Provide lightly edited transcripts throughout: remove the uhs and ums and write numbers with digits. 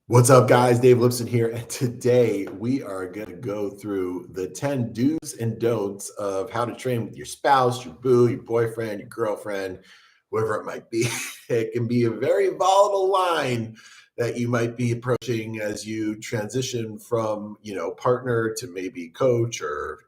What's up, guys? Dave Lipson here, and today we are going to go through the 10 do's and don'ts of how to train with your spouse, your boo, your boyfriend, your girlfriend, whoever it might be. It can be a very volatile line that you might be approaching as you transition from, partner to maybe coach or,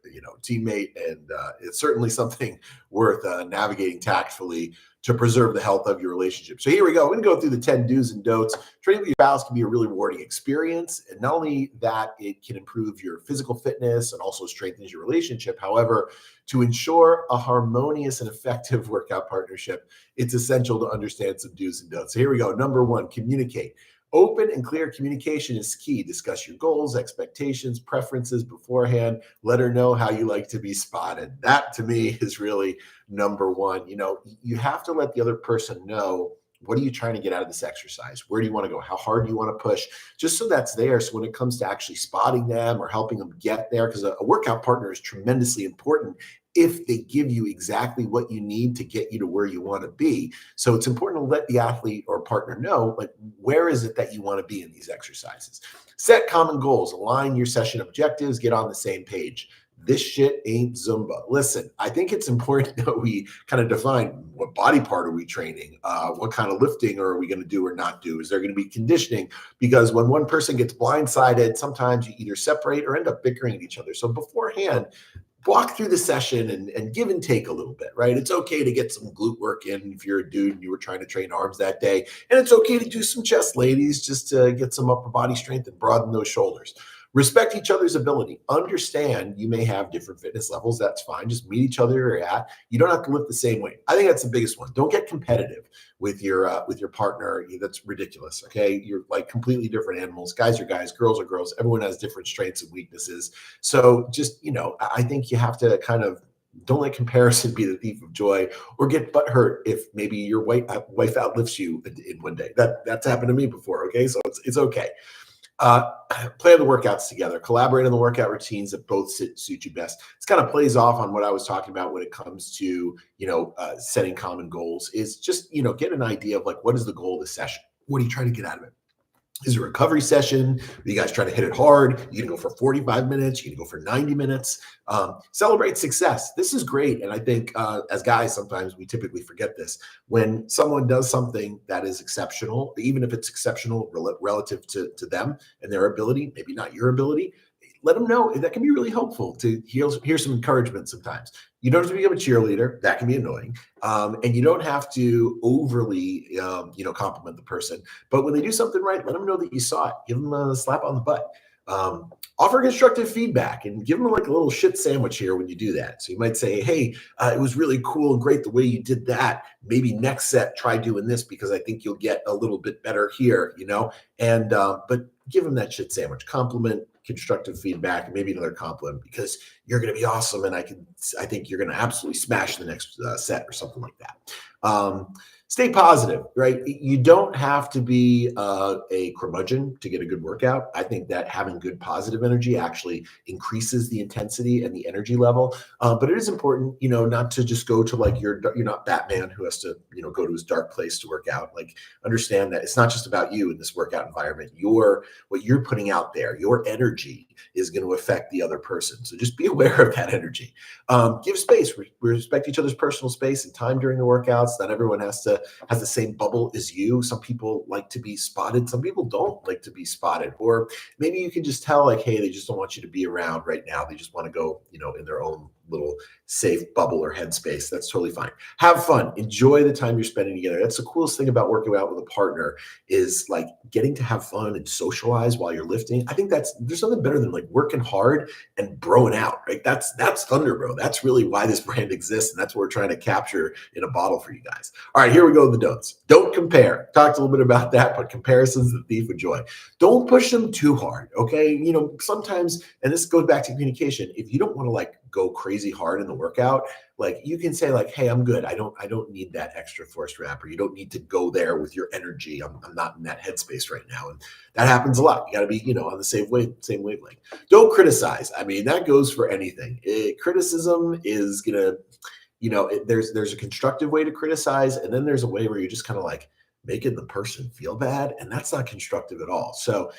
teammate. And it's certainly something worth navigating tactfully to preserve the health of your relationship. So here we go. We're going to go through the 10 do's and don'ts. Training with your spouse can be a really rewarding experience. And not only that, it can improve your physical fitness and also strengthens your relationship. However, to ensure a harmonious and effective workout partnership, it's essential to understand some do's and don'ts. So here we go. Number one, communicate. Open and clear communication is key. Discuss your goals, expectations, preferences beforehand. Let her know how you like to be spotted. That to me is really number one. You have to let the other person know, what are you trying to get out of this exercise? Where do you want to go? How hard do you want to push? Just so that's there. So when it comes to actually spotting them or helping them get there, because a workout partner is tremendously important if they give you exactly what you need to get you to where you want to be. So it's important to let the athlete or partner know, like, where is it that you want to be in these exercises? Set common goals, align your session objectives, get on the same page. This shit ain't Zumba. Listen, I think it's important that we kind of define, what body part are we training? What kind of lifting are we going to do or not do? Is there going to be conditioning? Because when one person gets blindsided, sometimes you either separate or end up bickering at each other. So beforehand, walk through the session and give and take a little bit, right? It's okay to get some glute work in if you're a dude and you were trying to train arms that day. And it's okay to do some chest, ladies, just to get some upper body strength and broaden those shoulders. Respect each other's ability. Understand you may have different fitness levels. That's fine. Just meet each other where you're at. You don't have to lift the same weight. I think that's the biggest one. Don't get competitive with your partner. That's ridiculous. Okay, you're like completely different animals. Guys are guys, girls are girls. Everyone has different strengths and weaknesses. So just I think you have to kind of, don't let comparison be the thief of joy, or get butthurt if maybe your wife outlifts you in one day. That's happened to me before. Okay, so it's okay. Uh, Plan the workouts together, collaborate on the workout routines that both suit you best. This kind of plays off on what I was talking about when it comes to, setting common goals. Is just, get an idea of, like, what is the goal of the session? What are you trying to get out of it? Is it a recovery session? You guys try to hit it hard. You can go for 45 minutes. You can go for 90 minutes. Celebrate success. This is great. And I think as guys, sometimes we typically forget this. When someone does something that is exceptional, even if it's exceptional relative to them and their ability, maybe not your ability, let them know. That can be really helpful to hear some encouragement sometimes. You don't have to become a cheerleader. That can be annoying. And you don't have to overly, compliment the person. But when they do something right, let them know that you saw it. Give them a slap on the butt. Offer constructive feedback and give them like a little shit sandwich here when you do that. So you might say, hey, it was really cool and great the way you did that. Maybe next set, try doing this because I think you'll get a little bit better here, and but give them that shit sandwich. Compliment, constructive feedback, and maybe another compliment, because you're going to be awesome. And I think you're going to absolutely smash the next set or something like that. Stay positive, right? You don't have to be a curmudgeon to get a good workout. I think that having good positive energy actually increases the intensity and the energy level. But it is important, not to just go to, like, you're not Batman who has to, go to his dark place to work out. Like, understand that it's not just about you in this workout environment. What you're putting out there, your energy is going to affect the other person. So just be aware of that energy. Give space. Respect each other's personal space and time during the workouts. Not everyone has the same bubble as you. Some people like to be spotted. Some people don't like to be spotted. Or maybe you can just tell, like, hey, they just don't want you to be around right now. They just want to go, in their own little safe bubble or headspace. That's totally fine. Have fun. Enjoy the time you're spending together. That's the coolest thing about working out with a partner, is like getting to have fun and socialize while you're lifting. I think there's something better than like working hard and broing out, right? That's Thunder Bro. That's really why this brand exists. And that's what we're trying to capture in a bottle for you guys. All right, here we go with the don'ts. Don't compare. Talked a little bit about that, but comparison's the thief of joy. Don't push them too hard. Okay. Sometimes, and this goes back to communication, if you don't want to like go crazy hard in the workout, like, you can say, like, hey, I'm good. I don't need that extra force rep, or you don't need to go there with your energy. I'm not in that headspace right now. And that happens a lot. You got to be, on the same wavelength. Don't criticize. I mean, that goes for anything. Criticism is going to, there's a constructive way to criticize. And then there's a way where you're just kind of like, making the person feel bad, and that's not constructive at all. So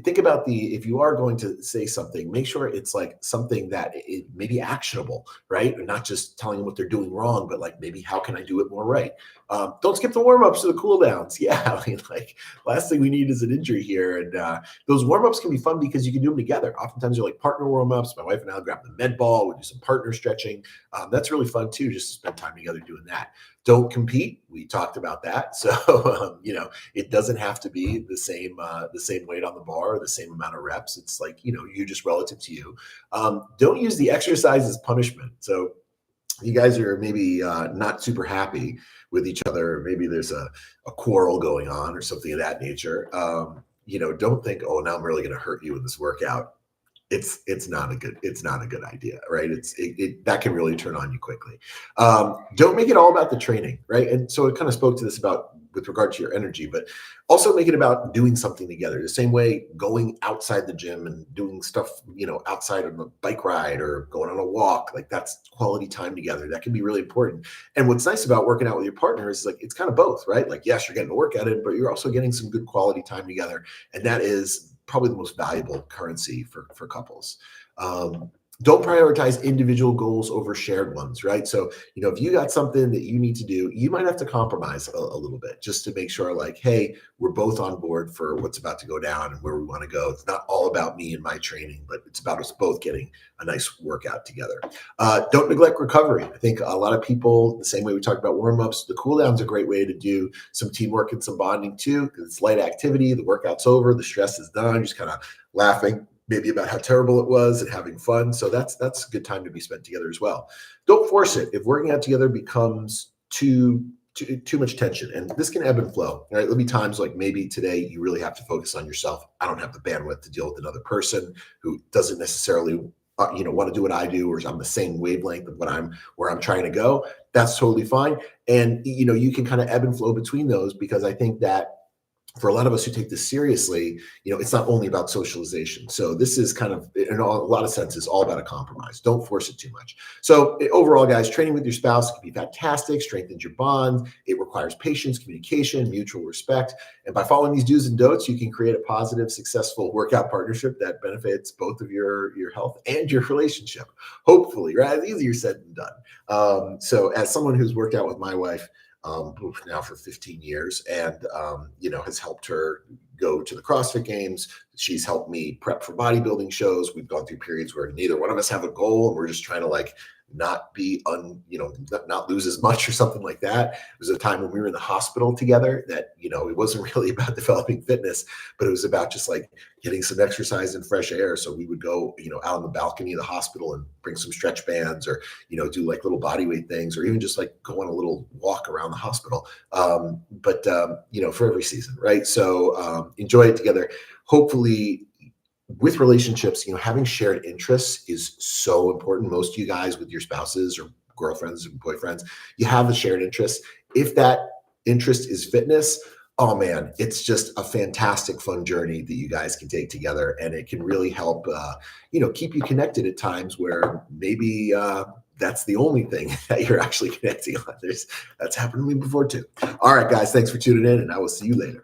think about if you are going to say something, make sure it's like something that it may be actionable, right? And not just telling them what they're doing wrong, but like maybe how can I do it more right? Don't skip the warm ups or the cool downs. Yeah, I mean, like last thing we need is an injury here. And those warm ups can be fun because you can do them together. Oftentimes they're like partner warm ups. My wife and I'll grab the med ball, we do some partner stretching. That's really fun too, just to spend time together doing that. Don't compete. We talked about that. So, it doesn't have to be the same weight on the bar or the same amount of reps. It's like, you just relative to you. Don't use the exercise as punishment. So you guys are maybe not super happy with each other. Maybe there's a quarrel going on or something of that nature. Don't think, oh, now I'm really going to hurt you in this workout. It's not a good idea, right? That can really turn on you quickly. Don't make it all about the training, right? And so it kind of spoke to this about with regard to your energy, but also make it about doing something together. The same way going outside the gym and doing stuff, outside of a bike ride or going on a walk, like that's quality time together. That can be really important. And what's nice about working out with your partner is like it's kind of both, right? Like yes, you're getting a workout in, but you're also getting some good quality time together, and that is probably the most valuable currency for couples. Don't prioritize individual goals over shared ones, right? So, if you got something that you need to do, you might have to compromise a little bit just to make sure like, hey, we're both on board for what's about to go down and where we want to go. It's not all about me and my training, but it's about us both getting a nice workout together. Don't neglect recovery. I think a lot of people, the same way we talked about warm-ups, the cool down's a great way to do some teamwork and some bonding too, because it's light activity, the workout's over, the stress is done, you're just kind of laughing maybe about how terrible it was and having fun. So that's a good time to be spent together as well. Don't force it. If working out together becomes too much tension, and this can ebb and flow, right? There'll be times like maybe today you really have to focus on yourself. I don't have the bandwidth to deal with another person who doesn't necessarily want to do what I do, or I'm the same wavelength of where I'm trying to go. That's totally fine. And you can kind of ebb and flow between those, because I think that for a lot of us who take this seriously, it's not only about socialization. So this is kind of, in a lot of senses, all about a compromise. Don't force it too much. So overall, guys, training with your spouse can be fantastic, strengthens your bond. It requires patience, communication, mutual respect. And by following these do's and don'ts, you can create a positive, successful workout partnership that benefits both of your health and your relationship. Hopefully, right? It's easier said than done. So as someone who's worked out with my wife, now for 15 years, and has helped her go to the CrossFit Games. She's helped me prep for bodybuilding shows. We've gone through periods where neither one of us have a goal, and we're just trying to not be not lose as much or something like that. It was a time when we were in the hospital together that, it wasn't really about developing fitness, but it was about just like getting some exercise and fresh air. So we would go, out on the balcony of the hospital and bring some stretch bands, or, do like little body weight things, or even just like go on a little walk around the hospital. But for every season, right? So enjoy it together. Hopefully, with relationships, having shared interests is so important. Most of you guys with your spouses or girlfriends and boyfriends, you have the shared interests. If that interest is fitness, oh man, it's just a fantastic, fun journey that you guys can take together. And it can really help, keep you connected at times where maybe that's the only thing that you're actually connecting on. That's happened to me before too. All right, guys, thanks for tuning in, and I will see you later.